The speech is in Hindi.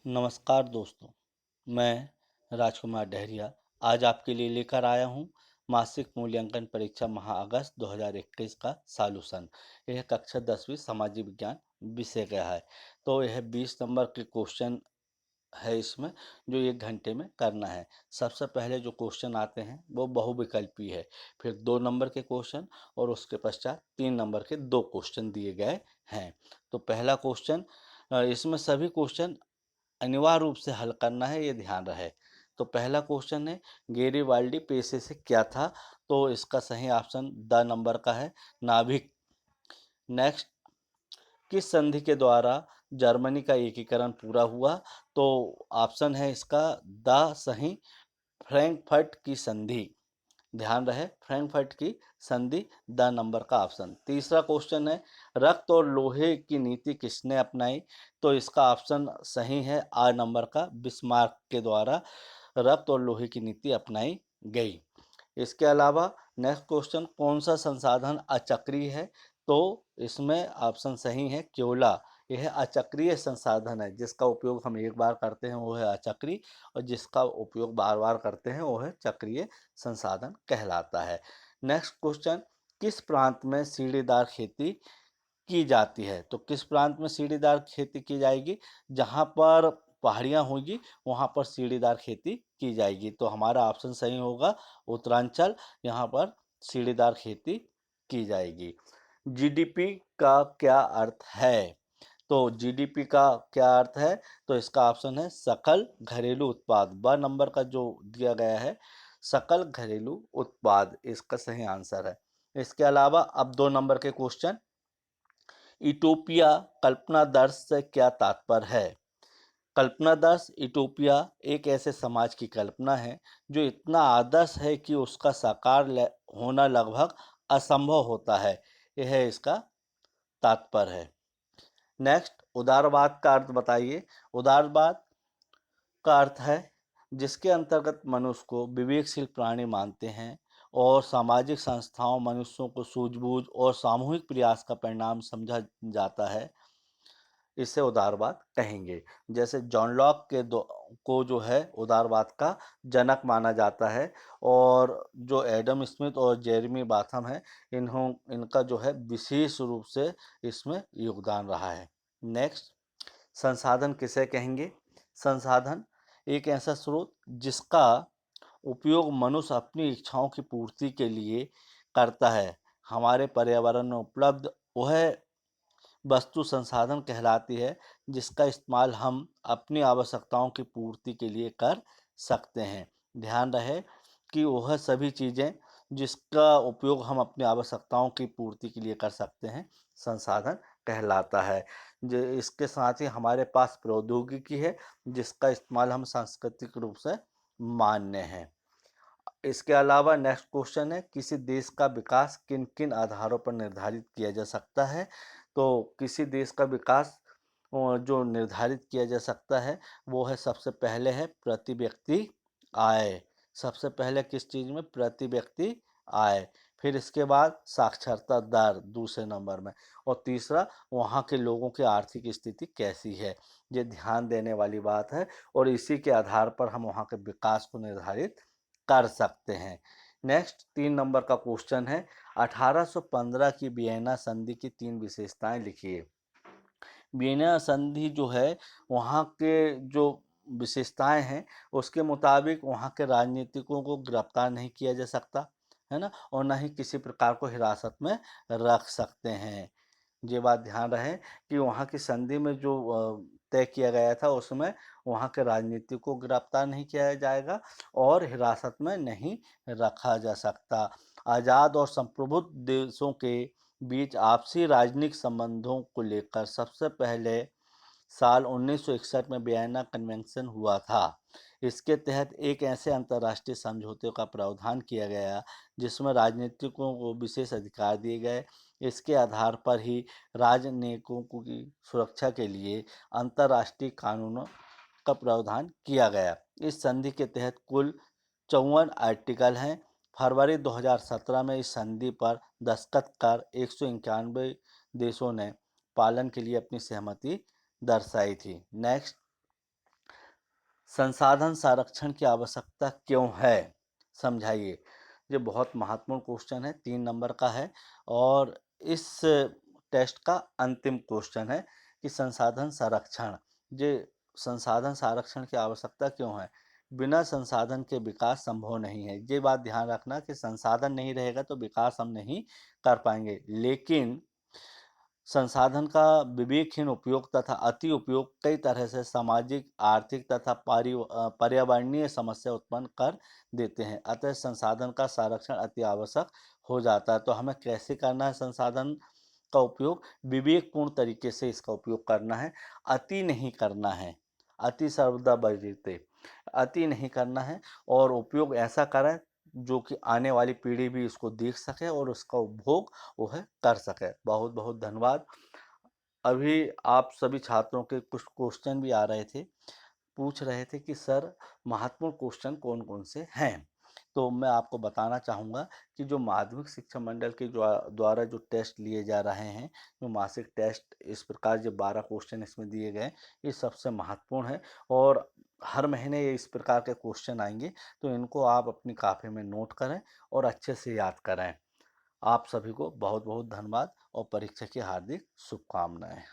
नमस्कार दोस्तों, मैं राजकुमार डहरिया आज आपके लिए लेकर आया हूँ मासिक मूल्यांकन परीक्षा माह अगस्त 2021 का सॉल्यूशन। यह कक्षा 10वीं सामाजिक विज्ञान विषय का है। तो यह 20 नंबर के क्वेश्चन है इसमें, जो 1 घंटे में करना है। सबसे पहले जो क्वेश्चन आते हैं वो बहुविकल्पी है, फिर 2 नंबर के क्वेश्चन और उसके पश्चात 3 नंबर के 2 क्वेश्चन दिए गए हैं। तो पहला क्वेश्चन, इसमें सभी क्वेश्चन अनिवार्य रूप से हल करना है, ये ध्यान रहे। तो पहला क्वेश्चन है, गेरिबाल्डी पेशे से क्या था? तो इसका सही ऑप्शन द नंबर का है, नाभिक। नेक्स्ट, किस संधि के द्वारा जर्मनी का एकीकरण पूरा हुआ? तो ऑप्शन है इसका द सही, फ्रैंकफर्ट की संधि। ध्यान रहे, फ्रैंकफर्ट की संधि द नंबर का ऑप्शन। तीसरा क्वेश्चन है, रक्त और लोहे की नीति किसने अपनाई? तो इसका ऑप्शन सही है आ नंबर का, बिस्मार्क के द्वारा रक्त और लोहे की नीति अपनाई गई। इसके अलावा नेक्स्ट क्वेश्चन, कौन सा संसाधन अचक्रीय है? तो इसमें ऑप्शन सही है कोयला। यह अचक्रीय संसाधन है, जिसका उपयोग हम एक बार करते हैं वो है अचक्रीय, और जिसका उपयोग बार बार करते हैं वो है चक्रीय संसाधन कहलाता है। नेक्स्ट क्वेश्चन, किस प्रांत में सीढ़ीदार खेती की जाती है? तो किस प्रांत में सीढ़ीदार खेती की जाएगी? जहाँ पर पहाड़ियाँ होंगी वहाँ पर सीढ़ीदार खेती की जाएगी। तो हमारा ऑप्शन सही होगा उत्तरांचल, यहाँ पर सीढ़ीदार खेती की जाएगी। जीडीपी का क्या अर्थ है? तो जीडीपी का क्या अर्थ है? तो इसका ऑप्शन है सकल घरेलू उत्पाद। ब नंबर का जो दिया गया है, सकल घरेलू उत्पाद, इसका सही आंसर है। इसके अलावा अब 2 नंबर के क्वेश्चन, यूटोपिया कल्पनादर्श से क्या तात्पर्य है? कल्पनादर्श यूटोपिया एक ऐसे समाज की कल्पना है जो इतना आदर्श है कि उसका होना लगभग असंभव होता है। यह इसका तात्पर्य है। नेक्स्ट, उदारवाद का अर्थ बताइए। उदारवाद का अर्थ है जिसके अंतर्गत मनुष्य को विवेकशील प्राणी मानते हैं और सामाजिक संस्थाओं मनुष्यों को सूझबूझ और सामूहिक प्रयास का परिणाम समझा जाता है, इसे उदारवाद कहेंगे। जैसे जॉन लॉक को जो है उदारवाद का जनक माना जाता है, और जो एडम स्मिथ और जेरेमी बाथम है, इनका जो है विशेष रूप से इसमें योगदान रहा है। नेक्स्ट, संसाधन किसे कहेंगे? संसाधन एक ऐसा स्रोत जिसका उपयोग मनुष्य अपनी इच्छाओं की पूर्ति के लिए करता है। हमारे पर्यावरण में उपलब्ध वह वस्तु संसाधन कहलाती है जिसका इस्तेमाल हम अपनी आवश्यकताओं की पूर्ति के लिए कर सकते हैं। ध्यान रहे कि वह सभी चीज़ें जिसका उपयोग हम अपनी आवश्यकताओं की पूर्ति के लिए कर सकते हैं, संसाधन कहलाता है। जो इसके साथ ही हमारे पास प्रौद्योगिकी है जिसका इस्तेमाल हम सांस्कृतिक रूप से मान्य हैं। इसके अलावा नेक्स्ट क्वेश्चन है, किसी देश का विकास किन किन आधारों पर निर्धारित किया जा सकता है? तो किसी देश का विकास जो निर्धारित किया जा सकता है वो है, सबसे पहले है प्रति व्यक्ति आय। सबसे पहले किस चीज़ में? प्रति व्यक्ति आय। फिर इसके बाद साक्षरता दर दूसरे नंबर में, और तीसरा वहाँ के लोगों की आर्थिक स्थिति कैसी है। ये ध्यान देने वाली बात है, और इसी के आधार पर हम वहाँ के विकास को निर्धारित कर सकते हैं। नेक्स्ट 3 नंबर का क्वेश्चन है, 1815 की वियना संधि की 3 विशेषताएं लिखिए। वियना संधि जो है, वहाँ के जो विशेषताएं हैं उसके मुताबिक वहाँ के राजनीतिकों को गिरफ्तार नहीं किया जा सकता है ना, और ना ही किसी प्रकार को हिरासत में रख सकते हैं। ये बात ध्यान रहे कि वहाँ की संधि में जो तय किया गया था उसमें वहाँ के राजनीतिक को गिरफ्तार नहीं किया जाएगा और हिरासत में नहीं रखा जा सकता। आज़ाद और संप्रभुत्व देशों के बीच आपसी राजनीतिक संबंधों को लेकर सबसे पहले साल 1961 में वियना कन्वेंशन हुआ था। इसके तहत एक ऐसे अंतर्राष्ट्रीय समझौते का प्रावधान किया गया जिसमें राजनीतिकों को विशेष अधिकार दिए गए। इसके आधार पर ही राजनयिकों की सुरक्षा के लिए अंतर्राष्ट्रीय कानूनों का प्रावधान किया गया। इस संधि के तहत कुल 54 आर्टिकल हैं। फरवरी 2017 में इस संधि पर दस्तखत कर 191 देशों ने पालन के लिए अपनी सहमति दर्शाई थी। नेक्स्ट, संसाधन संरक्षण की आवश्यकता क्यों है? समझाइए। ये बहुत महत्वपूर्ण क्वेश्चन है, 3 नंबर का है और इस टेस्ट का अंतिम क्वेश्चन है कि संसाधन संरक्षण, ये संसाधन संरक्षण की आवश्यकता क्यों है? बिना संसाधन के विकास संभव नहीं है। ये बात ध्यान रखना कि संसाधन नहीं रहेगा तो विकास हम नहीं कर पाएंगे। लेकिन संसाधन का विवेकहीन उपयोग तथा अति उपयोग कई तरह से सामाजिक, आर्थिक तथा पर्यावरणीय समस्या उत्पन्न कर देते हैं। अतः संसाधन का संरक्षण अति आवश्यक हो जाता है। तो हमें कैसे करना है संसाधन का उपयोग? विवेकपूर्ण तरीके से इसका उपयोग करना है, अति नहीं करना है। अति सर्वदा वर्जिते, अति नहीं करना है और उपयोग ऐसा करें जो कि आने वाली पीढ़ी भी इसको देख सके और उसका उपभोग वह कर सके। बहुत बहुत धन्यवाद। अभी आप सभी छात्रों के कुछ क्वेश्चन भी आ रहे थे, पूछ रहे थे कि सर महत्वपूर्ण क्वेश्चन कौन कौन से हैं। तो मैं आपको बताना चाहूँगा कि जो माध्यमिक शिक्षा मंडल के द्वारा जो टेस्ट लिए जा रहे हैं, जो मासिक टेस्ट इस प्रकार जो 12 क्वेश्चन इसमें दिए गए, ये सबसे महत्वपूर्ण है और हर महीने ये इस प्रकार के क्वेश्चन आएंगे। तो इनको आप अपनी कॉपी में नोट करें और अच्छे से याद करें। आप सभी को बहुत बहुत धन्यवाद और परीक्षा की हार्दिक शुभकामनाएं।